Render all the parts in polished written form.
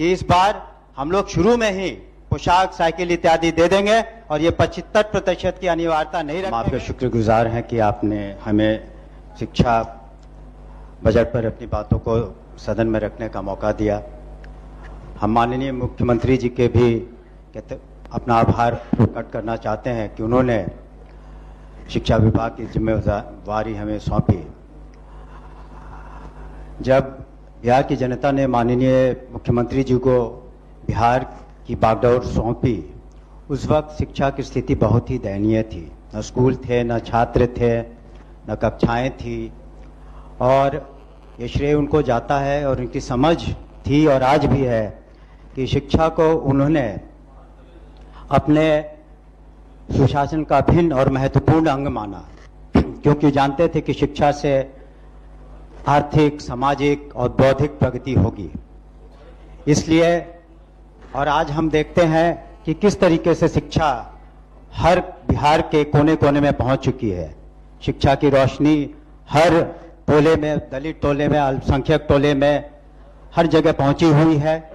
कि इस बार हम लोग शुरू में ही पोशाक, साइकिल इत्यादि दे देंगे और ये 75% की अनिवार्यता नहीं रखेंगे। आपके शुक्रगुजार हैं कि आपने हमें शिक्षा बजट पर अपनी बातों को सदन में रखने का मौका दिया। हम माननीय मुख्यमंत्री जी के भी अपना आभार प्रकट करना चाहते हैं कि उन्होंने शिक्षा विभाग की जिम्मेवारी हमें सौंपी। जब बिहार की जनता ने माननीय मुख्यमंत्री जी को बिहार की बागडोर सौंपी, उस वक्त शिक्षा की स्थिति बहुत ही दयनीय थी। न स्कूल थे, न छात्र थे, न कक्षाएं थी और ये श्रेय उनको जाता है और उनकी समझ थी और आज भी है कि शिक्षा को उन्होंने अपने सुशासन का भिन्न और महत्वपूर्ण अंग माना, क्योंकि जानते थे कि शिक्षा से आर्थिक, सामाजिक और बौद्धिक प्रगति होगी। इसलिए और आज हम देखते हैं कि किस तरीके से शिक्षा हर बिहार के कोने कोने में पहुंच चुकी है। शिक्षा की रोशनी हर टोले में, दलित टोले में, अल्पसंख्यक टोले में, हर जगह पहुंची हुई है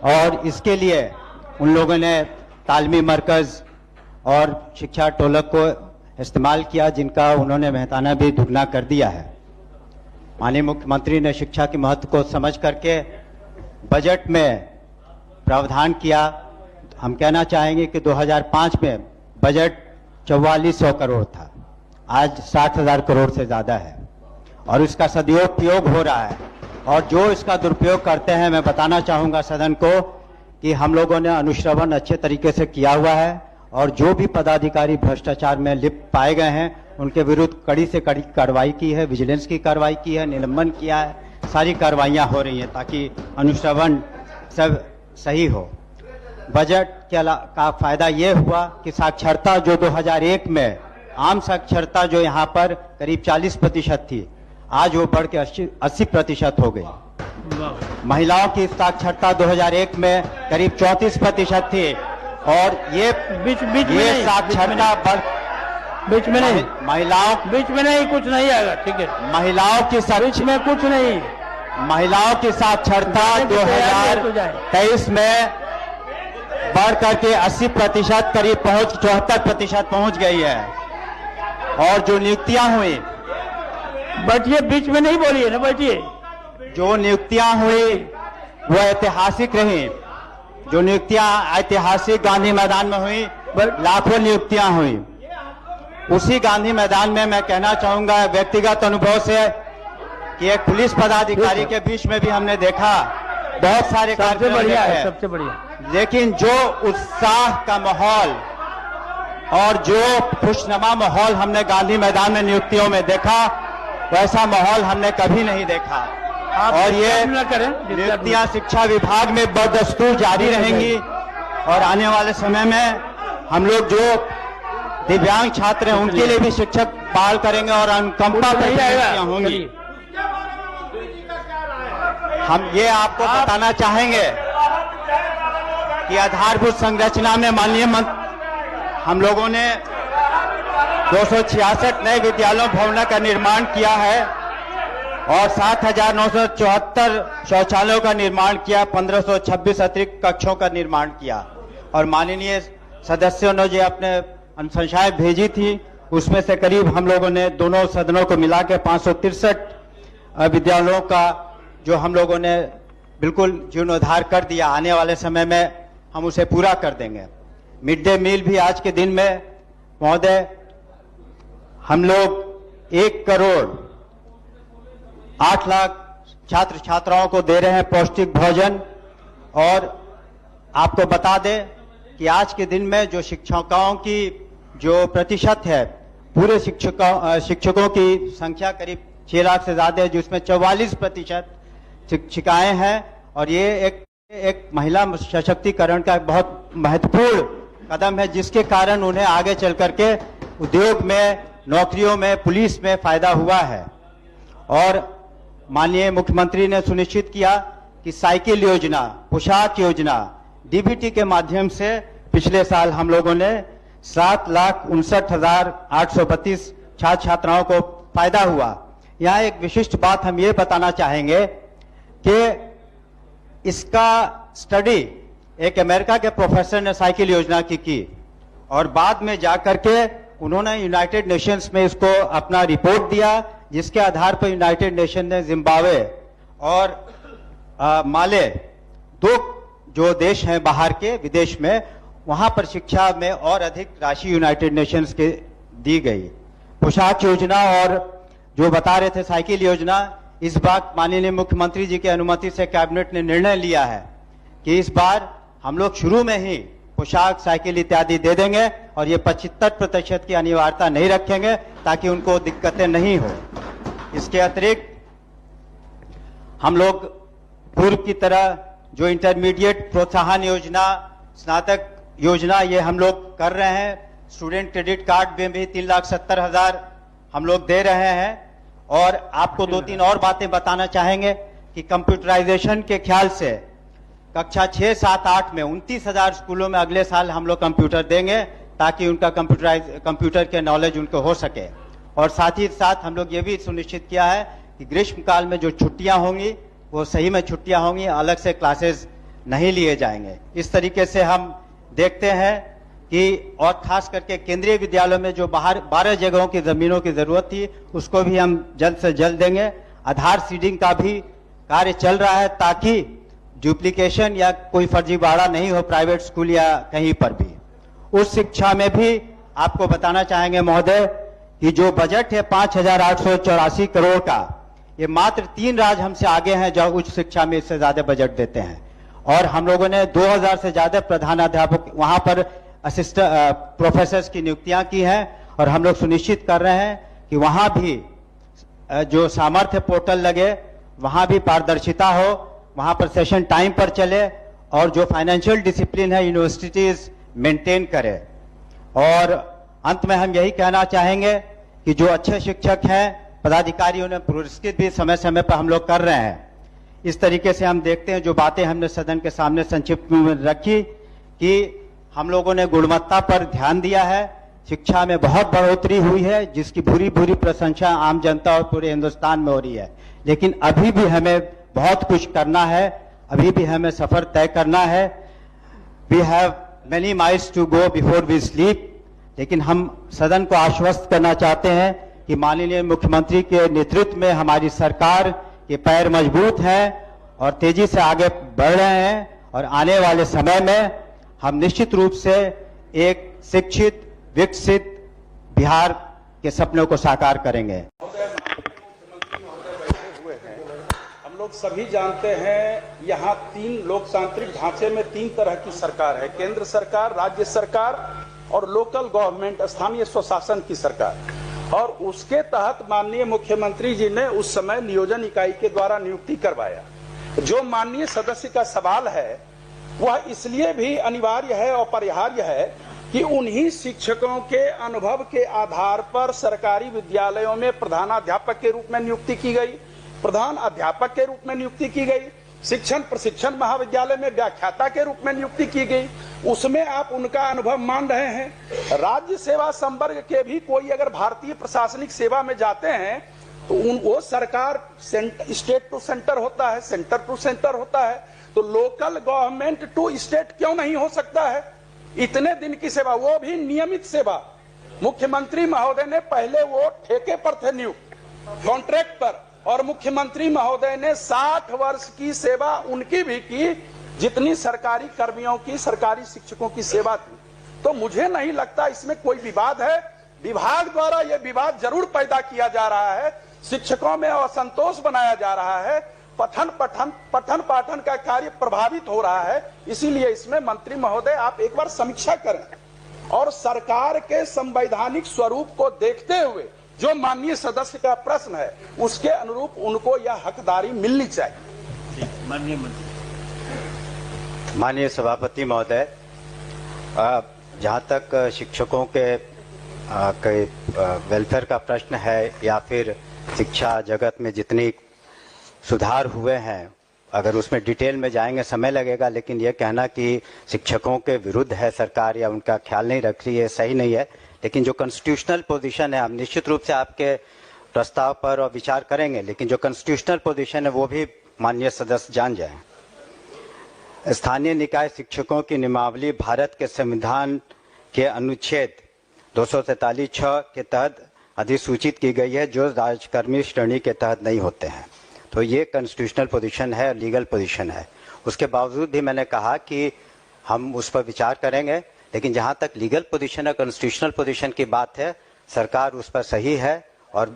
और इसके लिए उन लोगों ने तालमी मरकज और शिक्षा टोलक को इस्तेमाल किया, जिनका उन्होंने मेहताना भी दुगना कर दिया है। माननीय मुख्यमंत्री ने शिक्षा के महत्व को समझ करके बजट में प्रावधान किया। हम कहना चाहेंगे कि 2005 में बजट 4400 करोड़ था, आज 60,000 करोड़ से ज्यादा है और इसका सदुपयोग हो रहा है। और जो इसका दुरुपयोग करते हैं, मैं बताना चाहूंगा सदन को कि हम लोगों ने अनुश्रवण अच्छे तरीके से किया हुआ है और जो भी पदाधिकारी भ्रष्टाचार में लिप्त पाए गए हैं उनके विरुद्ध कड़ी से कड़ी कार्रवाई की है, विजिलेंस की कार्रवाई की है, निलंबन किया है, सारी कार्रवाइयां हो रही हैं ताकि अनुश्रवण सब सही हो। बजट का फायदा ये हुआ कि साक्षरता जो 2001 में आम साक्षरता जो यहाँ पर करीब 40% थी, आज वो बढ़ के 80% हो गई। महिलाओं की साक्षरता 2001 में करीब 34% थी और ये साक्षरता बीच में नहीं, महिलाओं बीच में नहीं, कुछ नहीं आएगा, ठीक है। महिलाओं की बीच में कुछ नहीं। महिलाओं की साक्षरता 2023 में बढ़ करके 80% करीब 74% पहुंच गई है। और जो नियुक्तियां हुई, बैठिए, बीच में नहीं बोलिए ना, बैठिए। जो नियुक्तियां हुई वो ऐतिहासिक रही। जो नियुक्तियां ऐतिहासिक गांधी मैदान में हुई, लाखों नियुक्तियां हुई। उसी गांधी मैदान में मैं कहना चाहूंगा व्यक्तिगत अनुभव से कि एक पुलिस पदाधिकारी के बीच में भी हमने देखा बहुत सारे सबसे बढ़िया है, सबसे बढ़िया। लेकिन जो उत्साह का माहौल और जो खुशनुमा माहौल हमने गांधी मैदान में नियुक्तियों में देखा, वैसा माहौल हमने कभी नहीं देखा। और ये नियुक्तियां शिक्षा विभाग में बदस्तूर जारी रहेंगी और आने वाले समय में हम लोग जो दिव्यांग छात्र हैं उनके लिए भी शिक्षक बहाल करेंगे और अनुकंपा नियुक्तियां होंगी। हम ये आपको बताना चाहेंगे कि आधारभूत संरचना में माननीय हम लोगों ने 266 नए विद्यालयों भवनों का निर्माण किया है और 7,974 शौचालयों का निर्माण किया, 1526 अतिरिक्त कक्षों का निर्माण किया। और माननीय सदस्यों ने जो अपने अनुशंसाएं भेजी थी, उसमें से करीब हम लोगों ने दोनों सदनों को मिला के 563 विद्यालयों का जो हम लोगों ने बिल्कुल जीर्णोद्धार कर दिया। आने वाले समय में हम उसे पूरा कर देंगे। मिड डे मील भी आज के दिन में महोदय हम लोग 1 करोड़ 8 लाख छात्र छात्राओं को दे रहे हैं पौष्टिक भोजन। और आपको बता दें कि आज के दिन में जो शिक्षकों की जो प्रतिशत है, पूरे शिक्षकों की संख्या करीब 6 लाख से ज्यादा है, जिसमें 44% शिक्षिकाएं हैं। और ये एक महिला सशक्तिकरण का बहुत महत्वपूर्ण कदम है, जिसके कारण उन्हें आगे चल करके उद्योग में, नौकरियों में, पुलिस में फायदा हुआ है। और माननीय मुख्यमंत्री ने सुनिश्चित किया कि साइकिल योजना, पोशाक योजना, डीबीटी के माध्यम से पिछले साल हम लोगों ने 7,59,832 छात्र छात्राओं को फायदा हुआ। यहाँ एक विशिष्ट बात हम ये बताना चाहेंगे कि इसका स्टडी एक अमेरिका के प्रोफेसर ने साइकिल योजना की और बाद में जाकर के उन्होंने यूनाइटेड नेशंस में इसको अपना रिपोर्ट दिया, जिसके आधार पर यूनाइटेड नेशन ने जिम्बाब्वे और माले, दो जो देश हैं बाहर के विदेश में, वहां पर शिक्षा में और अधिक राशि यूनाइटेड नेशंस के दी गई। पोशाक योजना और जो बता रहे थे साइकिल योजना, इस बार माननीय मुख्यमंत्री जी की अनुमति से कैबिनेट ने निर्णय लिया है कि इस बार हम लोग शुरू में ही पोशाक, साइकिल इत्यादि दे देंगे और ये 75% की अनिवार्यता नहीं रखेंगे ताकि उनको दिक्कतें नहीं हो। इसके अतिरिक्त हम लोग पूर्व की तरह जो इंटरमीडिएट प्रोत्साहन योजना, स्नातक योजना, ये हम लोग कर रहे हैं। स्टूडेंट क्रेडिट कार्ड में भी 3,70,000 हम लोग दे रहे हैं। और आपको 2-3 और बातें बताना चाहेंगे कि कंप्यूटराइजेशन के ख्याल से कक्षा 6, 7, 8 में 29,000 स्कूलों में अगले साल हम लोग कंप्यूटर देंगे ताकि उनका कंप्यूटर के नॉलेज उनको हो सके। और साथ ही साथ हम लोग ये भी सुनिश्चित किया है कि ग्रीष्मकाल में जो छुट्टियां होंगी वो सही में छुट्टियां होंगी, अलग से क्लासेस नहीं लिए जाएंगे। इस तरीके से हम देखते हैं कि और खास करके केंद्रीय विद्यालयों में जो बाहर 12 जगहों की जमीनों की जरूरत थी उसको भी हम जल्द से जल्द देंगे। आधार सीडिंग का भी कार्य चल रहा है ताकि डुप्लीकेशन या कोई फर्जीवाड़ा नहीं हो प्राइवेट स्कूल या कहीं पर भी। उच्च शिक्षा में भी आपको बताना चाहेंगे महोदय कि जो बजट है 5,884 करोड़ का, ये मात्र 3 राज्य हमसे आगे हैं जो उच्च शिक्षा में इससे ज्यादा बजट देते हैं। और हम लोगों ने 2,000 से ज्यादा प्रधानाध्यापक वहां पर असिस्टेंट प्रोफेसर्स की नियुक्तियां की हैं। और हम लोग सुनिश्चित कर रहे हैं कि वहां भी जो सामर्थ्य पोर्टल लगे, वहां भी पारदर्शिता हो, वहां पर सेशन टाइम पर चले और जो फाइनेंशियल डिसिप्लिन है यूनिवर्सिटीज मेंटेन करे। और अंत में हम यही कहना चाहेंगे कि जो अच्छे शिक्षक हैं, पदाधिकारियों ने पुरस्कृत भी समय समय पर हम लोग कर रहे हैं। इस तरीके से हम देखते हैं जो बातें हमने सदन के सामने संक्षिप्त में रखी कि हम लोगों ने गुणवत्ता पर ध्यान दिया है, शिक्षा में बहुत बढ़ोतरी हुई है जिसकी भूरी भूरी प्रशंसा आम जनता और पूरे हिंदुस्तान में हो रही है। लेकिन अभी भी हमें बहुत कुछ करना है, अभी भी हमें सफर तय करना है। We have many miles to go before we sleep. लेकिन हम सदन को आश्वस्त करना चाहते हैं कि माननीय मुख्यमंत्री के नेतृत्व में हमारी सरकार के पैर मजबूत हैं और तेजी से आगे बढ़ रहे हैं। और आने वाले समय में हम निश्चित रूप से एक शिक्षित, विकसित बिहार के सपनों को साकार करेंगे। हम लोग सभी जानते हैं यहाँ 3 लोकतांत्रिक ढांचे में 3 तरह की सरकार है, केंद्र सरकार, राज्य सरकार और लोकल गवर्नमेंट, स्थानीय स्वशासन की सरकार। और उसके तहत माननीय मुख्यमंत्री जी ने उस समय नियोजन इकाई के द्वारा नियुक्ति करवाया। जो माननीय सदस्य का सवाल है वह इसलिए भी अनिवार्य है और अपरिहार्य है कि उन्हीं शिक्षकों के अनुभव के आधार पर सरकारी विद्यालयों में प्रधानाध्यापक के रूप में नियुक्ति की गई, प्रधान अध्यापक के रूप में नियुक्ति की गई, शिक्षण प्रशिक्षण महाविद्यालय में व्याख्याता के रूप में नियुक्ति की गई। उसमें आप उनका अनुभव मान रहे हैं। राज्य सेवा संवर्ग के भी कोई अगर भारतीय प्रशासनिक सेवा में जाते हैं तो वो सरकार स्टेट टू सेंटर होता है, सेंटर टू सेंटर होता है। तो लोकल गवर्नमेंट टू स्टेट क्यों नहीं हो सकता है? इतने दिन की सेवा, वो भी नियमित सेवा। मुख्यमंत्री महोदय ने पहले वो ठेके पर थे नियुक्त, कॉन्ट्रैक्ट पर, और मुख्यमंत्री महोदय ने 60 वर्ष की सेवा उनकी भी की जितनी सरकारी कर्मियों की, सरकारी शिक्षकों की सेवा थी। तो मुझे नहीं लगता इसमें कोई विवाद है। विभाग द्वारा यह विवाद जरूर पैदा किया जा रहा है, शिक्षकों में असंतोष बनाया जा रहा है, पठन पाठन का कार्य प्रभावित हो रहा है। इसीलिए इसमें मंत्री महोदय आप एक बार समीक्षा करें और सरकार के संवैधानिक स्वरूप को देखते हुए जो माननीय सदस्य का प्रश्न है उसके अनुरूप उनको यह हकदारी मिलनी चाहिए। माननीय सभापति महोदय, जहाँ तक शिक्षकों के वेलफेयर का प्रश्न है या फिर शिक्षा जगत में जितनी सुधार हुए हैं, अगर उसमें डिटेल में जाएंगे समय लगेगा, लेकिन यह कहना कि शिक्षकों के विरुद्ध है सरकार या उनका ख्याल नहीं रख रही है, सही नहीं है। लेकिन जो कॉन्स्टिट्यूशनल पोजीशन है, हम निश्चित रूप से आपके प्रस्ताव पर विचार करेंगे, लेकिन जो कॉन्स्टिट्यूशनल पोजीशन है वो भी माननीय सदस्य जान जाएं। स्थानीय निकाय शिक्षकों की नियमावली भारत के संविधान के अनुच्छेद 243(6) के तहत अधिसूचित की गई है, जो राजकर्मी श्रेणी के तहत नहीं होते हैं। तो ये कॉन्स्टिट्यूशनल पोजीशन है, लीगल पोजीशन है। उसके बावजूद भी मैंने कहा कि हम उस पर विचार करेंगे, लेकिन जहाँ तक लीगल पोजीशन और कॉन्स्टिट्यूशनल पोजीशन की बात है, सरकार उस पर सही है और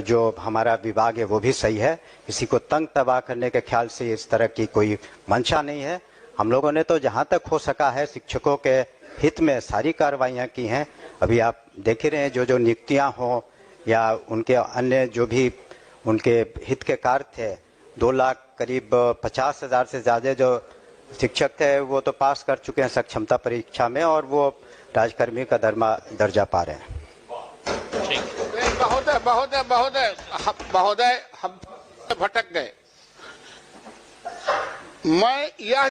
जो हमारा विभाग है वो भी सही है। किसी को तंग तबाह करने के ख्याल से इस तरह की कोई मंशा नहीं है। हम लोगों ने तो जहाँ तक हो सका है शिक्षकों के हित में सारी कार्रवाइयाँ की हैं। अभी आप देख ही रहे हैं, जो नियुक्तियाँ हों या उनके अन्य जो भी उनके हित के कार्य थे, 2 लाख करीब 50,000 से ज़्यादा जो शिक्षक थे वो तो पास कर चुके हैं सक्षमता परीक्षा में, और वो राजकर्मी का दर्जा पा रहे हैं। महोदय हम भटक गए। मैं यह